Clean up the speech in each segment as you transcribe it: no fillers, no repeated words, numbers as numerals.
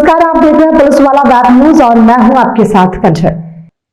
नमस्कार, आप देख रहे हैं पुलिस वाला वेब न्यूज और मैं हूं आपके साथ कंचन।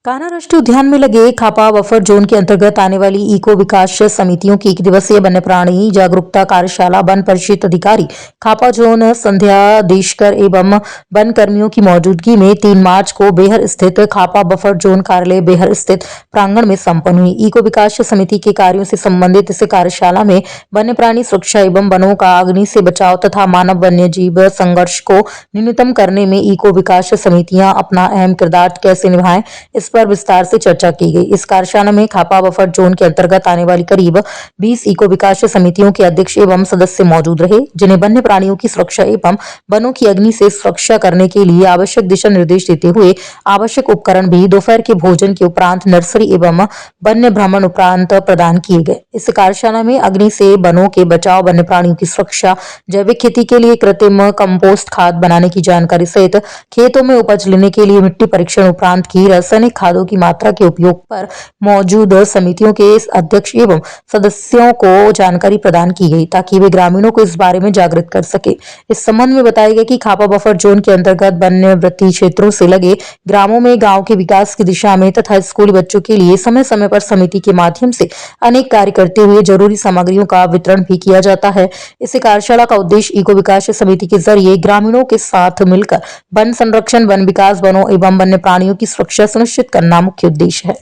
कान्हा राष्ट्रीय उद्यान में लगे खापा बफर जोन के अंतर्गत आने वाली इको विकास समितियों की 1 दिवसीय वन्य प्राणी जागरूकता कार्यशाला वन परिषद अधिकारी खापा जोन संध्या देशकर एवं वन कर्मियों की मौजूदगी में 3 मार्च को बेहर स्थित खापा बफर जोन कार्यालय बेहर स्थित प्रांगण में संपन्न हुई। इको विकास समिति के कार्यों से संबंधित इस कार्यशाला में वन्य प्राणी सुरक्षा एवं वनों का अग्नि से बचाव तथा मानव वन्य जीव संघर्ष को न्यूनतम करने में इको विकास समितियां अपना अहम किरदार कैसे निभाएं, इस पर विस्तार से चर्चा की गई। इस कार्यशाला में खापा बफर जोन के अंतर्गत आने वाली करीब 20 इको विकास समितियों के अध्यक्ष एवं सदस्य मौजूद रहे, जिन्हें वन्य प्राणियों की सुरक्षा एवं वनों की अग्नि से सुरक्षा करने के लिए आवश्यक दिशा निर्देश देते हुए आवश्यक उपकरण भी दोपहर के भोजन के उपरांत नर्सरी एवं वन्य भ्रमण उपरांत प्रदान किए गए। इस कार्यशाला में अग्नि से वनों के बचाव, वन्य प्राणियों की सुरक्षा, जैविक खेती के लिए कृत्रिम कंपोस्ट खाद बनाने की जानकारी सहित खेतों में उपज लेने के लिए मिट्टी परीक्षण उपरांत की रासायनिक खादों की मात्रा के उपयोग पर मौजूद समितियों के अध्यक्ष एवं सदस्यों को जानकारी प्रदान की गई, ताकि वे ग्रामीणों को इस बारे में जागृत कर सके। इस संबंध में बताया गया कि खापा बफर जोन के अंतर्गत वन्यवृत्ति क्षेत्रों से लगे ग्रामों में गांव के विकास की दिशा में तथा स्कूली बच्चों के लिए समय समय पर समिति के माध्यम से अनेक कार्य करते हुए जरूरी सामग्रियों का वितरण भी किया जाता है। इस कार्यशाला का उद्देश्य इको विकास समिति के जरिए ग्रामीणों के साथ मिलकर वन संरक्षण, वन विकास, वनों एवं वन्य प्राणियों की सुरक्षा सुनिश्चित करना मुख्य उद्देश्य है।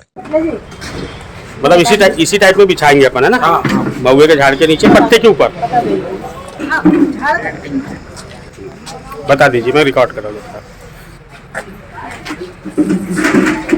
मतलब इसी टाइप में बिछाएंगे अपन, है ना? महुए के झाड़ के नीचे पत्ते के ऊपर। बता दीजिए, मैं रिकॉर्ड कर रहा हूँ।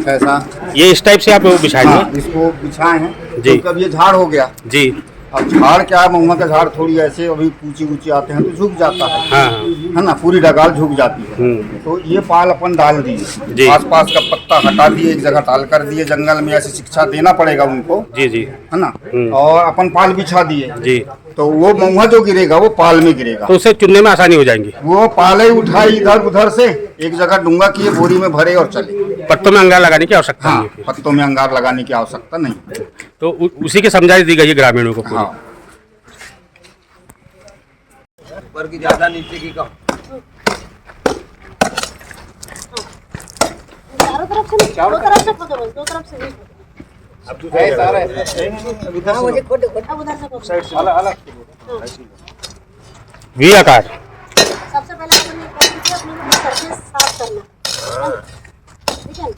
ऐसा ये इस टाइप से आप बिछाएंगे? हाँ, इसको बिछाए हैं जी। तो कब ये झाड़ हो गया जी। अब झाड़ क्या है, महुआ का झाड़ थोड़ी ऐसे अभी ऊंची आते हैं तो झुक जाता है। हाँ। है ना, पूरी डगाल झुक जाती है। तो ये पाल अपन डाल दिए, आसपास का पत्ता हटा दिए, एक जगह टाल कर दिए। जंगल में ऐसी शिक्षा देना पड़ेगा उनको। जी जी। है ना, और अपन पाल बिछा दिए जी। तो वो महुआ जो गिरेगा वो पाल में गिरेगा, तो उसे चुनने में आसानी हो जाएंगी। वो पाले उठाए इधर उधर से एक जगह डूंगा किए, बोरी में भरे और चले। पत्तों में अंगार लगाने की आवश्यकता हाँ, नहीं है। पत्तों में अंगार लगाने की आवश्यकता नहीं। तो उसी की समझाइश दी गई है ग्रामीणों को पूरी। हाँ। ऊपर की ज्यादा, नीचे की कम। चारों तरफ से खोदो, बस 2 तरफ से नहीं खोदो। अब दूसरे सारा है। हाँ, मुझे खोदो, अब उधर से खोदो। अलग वी आकार। सबसे पहले अपन ये कर दीजिए, अपने को सरफेस साफ करना, ठीक है?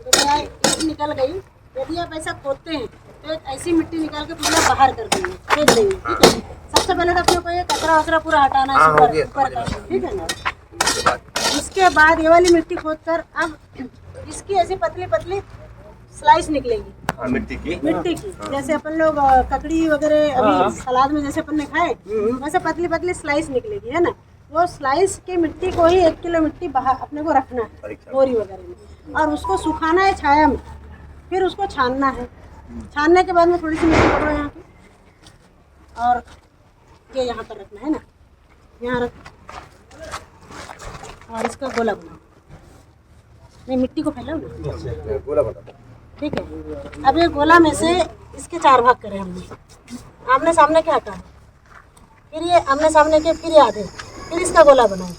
तो यहाँ मिट्टी निकल गई। यदि आप ऐसा खोदते हैं तो एक ऐसी मिट्टी निकाल के पूरा बाहर कर देंगे, फेंक देंगे, ठीक है? सबसे पहले तो अपने को ये कचरा वचरा पूरा हटाना है ऊपर का, ठीक है ना? इसके बाद ये वाली मिट्टी खोद कर अब इसकी ऐसी पतली पतली स्लाइस निकलेगी। मिट्टी की जैसे अपन लोग ककड़ी वगैरह अभी सलाद में जैसे अपन ने खाए, वैसे पतली पतली स्लाइस निकलेगी, है ना? वो स्लाइस की मिट्टी को ही 1 किलो मिट्टी बाहर अपने को रखना है बोरी वगैरह में, और उसको सुखाना है छाया में, फिर उसको छानना है। छानने के बाद में थोड़ी सी मिट्टी पकड़ो यहाँ पे, और ये यहाँ पर रखना है ना, यहाँ रख, और इसका गोला बनाओ। नहीं, मिट्टी को फैलाओ ना, गोला बना। ठीक है? अब ये गोला में से इसके 4 भाग करें हमने, आमने सामने के हटा, फिर ये आमने सामने के, फिर ये आधे, फिर इसका गोला बनाए,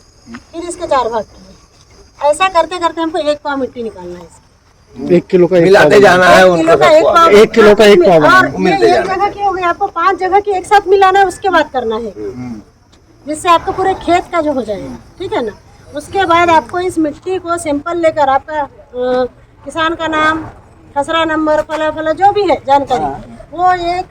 फिर इसके 4 भाग किए। ऐसा करते करते हमको 1 पाव मिट्टी निकालना है इसका। 1 किलो का मिलाते जाना है, 1 किलो का 1 पाव, 1 किलो का 1 पाव और ये 1 जगह की हो गई, आपको 5 जगह की एक साथ मिलाना है, उसके बाद करना है, जिससे आपको पूरे खेत का जो हो जाएगा, ठीक है ना? उसके बाद आपको इस मिट्टी को सैंपल लेकर आपका किसान का नाम, खसरा नंबर, फला जो भी है जानकारी, वो एक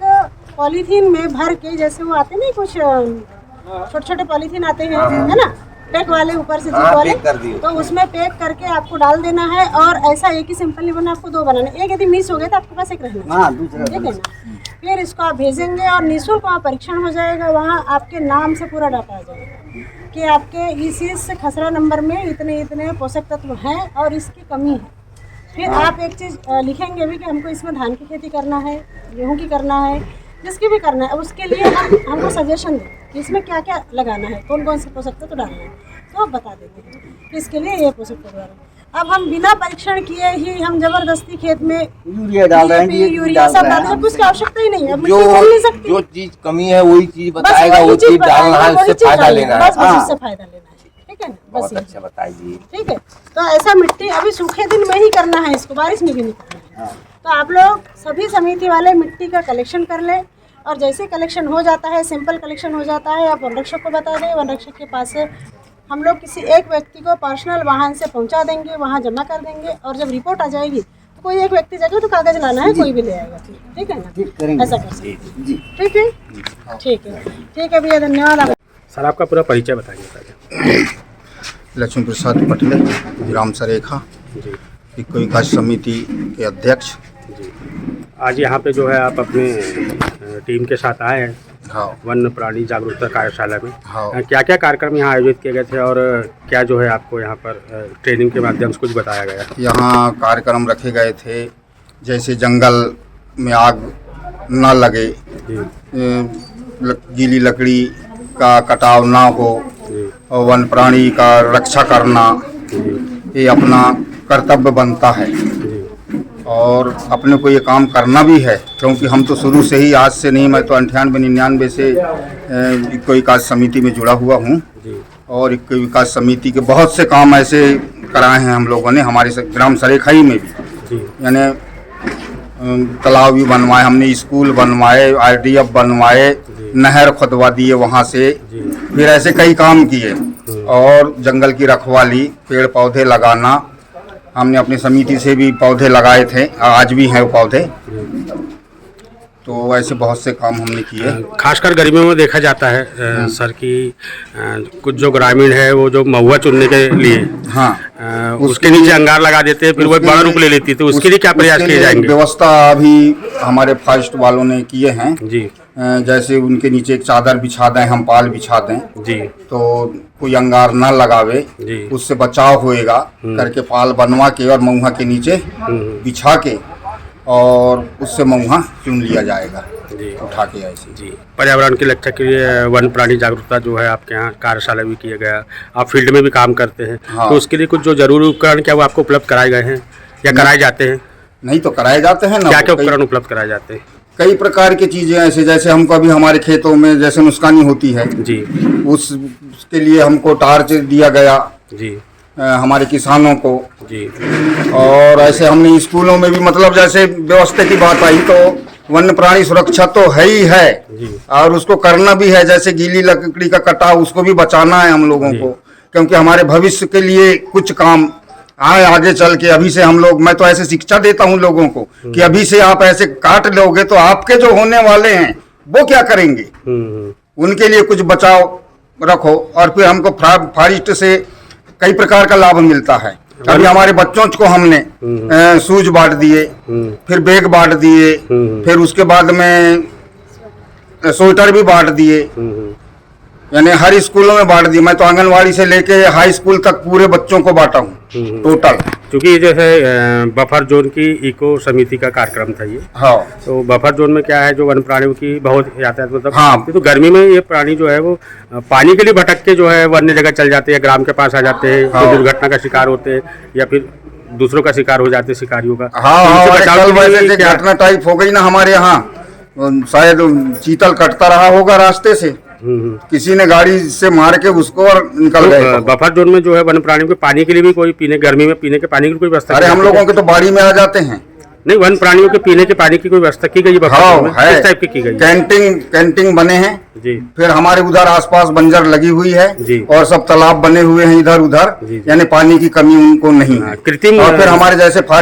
पॉलीथीन में भर के, जैसे वो आते नहीं कुछ छोटे छोटे पॉलीथीन आते हैं, है ना, पैक वाले ऊपर से जिप वाले, तो उसमें पैक करके आपको डाल देना है। और ऐसा एक ही सैंपल नहीं बना, आपको 2 बनाने, एक यदि मिस हो गया तो आपके पास एक रहना, ठीक है ना? फिर इसको आप भेजेंगे और निःशुल्क वहाँ परीक्षण हो जाएगा। वहाँ आपके नाम से पूरा डाटा आ जाएगा कि आपके इस खसरा नंबर में इतने इतने पोषक तत्व हैं और इसकी कमी है। फिर आप एक चीज़ लिखेंगे भी कि हमको इसमें धान की खेती करना है, गेहूँ की करना है, जिसकी भी करना है उसके लिए हमको सजेशन दें कि इसमें क्या क्या लगाना है, कौन कौन से पोषक तत्व डालना है, तो आप बता देते हैं कि इसके लिए ये पोषक तत्व डालना है। अब हम बिना परीक्षण किए ही हम जबरदस्ती खेत में यूरिया डाल रहे हैं, DAP, यूरिया सब डाल रहे हैं, उसकी आवश्यकता ही नहीं है। मिट्टी जो चल नहीं सकती, जो चीज कमी है वही चीज बस बताएगा, वही वो चीज डालना है, बताएगा, वही उससे चीज फायदा डालना लेना है, है। बस उससे फायदा लेना है, ठीक है ना, बस बहुत ये। अच्छा बताइए। ठीक है, तो ऐसा मिट्टी अभी सूखे दिन में ही करना है, इसको बारिश में भी नहीं करना है। तो आप लोग सभी समिति वाले मिट्टी का कलेक्शन कर ले, और जैसे कलेक्शन हो जाता है, सिंपल कलेक्शन हो जाता है, आप वन रक्षक को बता दें, वन रक्षक के पास से हम लोग किसी एक व्यक्ति को पर्सनल वाहन से पहुंचा देंगे, वहां जमा कर देंगे, और जब रिपोर्ट आ जाएगी तो कोई एक व्यक्ति जाएगा तो कागज लाना है, कोई भी ले आएगा, ठीक है ना, ऐसा कर सकते हैं। ठीक है, ठीक है, ठीक है भैया, धन्यवाद। सर आपका पूरा परिचय बताइए। लक्ष्मी प्रसाद पटेल, ग्राम सरेखा, जी इको विकास समिति के अध्यक्ष। जी, आज यहाँ पे जो है आप अपने टीम के साथ आए हैं हाँ वन्य प्राणी जागरूकता कार्यशाला में। हाँ। क्या क्या कार्यक्रम यहाँ आयोजित किए गए थे और क्या जो है आपको यहाँ पर ट्रेनिंग के माध्यम से कुछ बताया गया? यहाँ कार्यक्रम रखे गए थे, जैसे जंगल में आग न लगे, जी गीली लकड़ी का कटाव ना हो, जी और वन प्राणी का रक्षा करना जी ये अपना कर्तव्य बनता है। जी और अपने को ये काम करना भी है, क्योंकि हम तो शुरू से ही, आज से नहीं, मैं तो 98-99 से इको विकास समिति में जुड़ा हुआ हूँ। जी और इको विकास समिति के बहुत से काम ऐसे कराए हैं हम लोगों ने, हमारे ग्राम सरेखाई में भी, जी यानी तालाब भी बनवाए हमने, स्कूल बनवाए, RDF बनवाए, नहर खुदवा दिए वहाँ से, जी फिर ऐसे कई काम किए। और जंगल की रखवाली, पेड़ पौधे लगाना, हमने अपनी समिति से भी पौधे लगाए थे, आज भी हैं वो पौधे। तो ऐसे बहुत से काम हमने किए। खासकर गर्मियों में देखा जाता है सर कि कुछ जो ग्रामीण है वो जो महुआ चुनने के लिए हाँ, उसके नीचे अंगार लगा देते हैं, फिर वो एक बड़ा रूप ले लेती है, तो उसके लिए क्या प्रयास किए जाएंगे? व्यवस्था अभी हमारे फॉरेस्ट वालों ने किए हैं। जी जैसे उनके नीचे एक चादर बिछा दें, हम पाल बिछा दें, जी तो कोई अंगार ना लगावे, जी उससे बचाव होएगा करके पाल बनवा के और महुआ के नीचे बिछा के, और उससे महुआ चुन लिया जाएगा जी उठा के ऐसे। जी पर्यावरण की रक्षा के लिए वन प्राणी जागरूकता जो है आपके यहाँ कार्यशाला भी किया गया, आप फील्ड में भी काम करते हैं। हाँ। तो उसके लिए कुछ जो जरूरी उपकरण क्या वो आपको उपलब्ध कराए गए हैं या कराए जाते हैं? नहीं तो कराए जाते हैं ना। क्या क्या उपकरण उपलब्ध कराए जाते हैं? कई प्रकार की चीजें ऐसे, जैसे हमको अभी हमारे खेतों में जैसे नुकसानी होती है, जी उसके लिए हमको टार्च दिया गया जी हमारे किसानों को। जी और ऐसे हमने स्कूलों में भी, मतलब जैसे व्यवस्था की बात आई तो वन्य प्राणी सुरक्षा तो है ही है, जी और उसको करना भी है। जैसे गीली लकड़ी का कटाव, उसको भी बचाना है हम लोगों को, क्योंकि हमारे भविष्य के लिए कुछ काम आए आगे चल के। अभी से हम लोग, मैं तो ऐसे शिक्षा देता हूँ लोगों को कि अभी से आप ऐसे काट लोगे तो आपके जो होने वाले हैं वो क्या करेंगे, उनके लिए कुछ बचाव रखो। और फिर हमको फॉरेस्ट से कई प्रकार का लाभ मिलता है। अभी हमारे बच्चों को हमने शूज बांट दिए, फिर बैग बांट दिए, फिर उसके बाद में स्वेटर भी बांट दिए, यानी हर स्कूलों में बांट दिए। मैं तो आंगनवाड़ी से लेके हाई स्कूल तक पूरे बच्चों को बांटा हूँ टोटल। क्योंकि ये जो है बफर जोन की इको समिति का कार्यक्रम था ये। हाँ, तो बफर जोन में क्या है, जो वन प्राणियों की बहुत यातायात, मतलब हाँ। तो गर्मी में ये प्राणी जो है वो पानी के लिए भटक के जो है वन्य जगह चल जाते हैं, ग्राम के पास आ जाते हैं, हाँ। तो दुर्घटना का शिकार होते हैं या फिर दूसरों का शिकार हो जाते हैं, शिकारियों का। हाँ, तो इनसे हाँ, बचाव कल के लिए वैसे क्या- घटना टाइप हो गई ना हमारे यहाँ, शायद चीतल कटता रहा होगा रास्ते से, किसी ने गाड़ी से मार के उसको और निकल गए। बफर जोन में जो है वन प्राणियों के पानी के लिए भी कोई पीने, गर्मी में पीने के पानी की कोई व्यवस्था? अरे हम लोगों के तो बाड़ी में आ जाते हैं। नहीं, वन प्राणियों के पीने के पानी की कोई व्यवस्था की गई? बफर जोन में हाँ, है। किस टाइप की गई? कैंटीन बने हैं जी फिर हमारे उधर आसपास बंजर लगी हुई है जी। और सब तालाब बने हुए हैं इधर उधर, जी। यानी पानी की कमी उनको नहीं है। कृत्रिम और फिर हमारे जैसे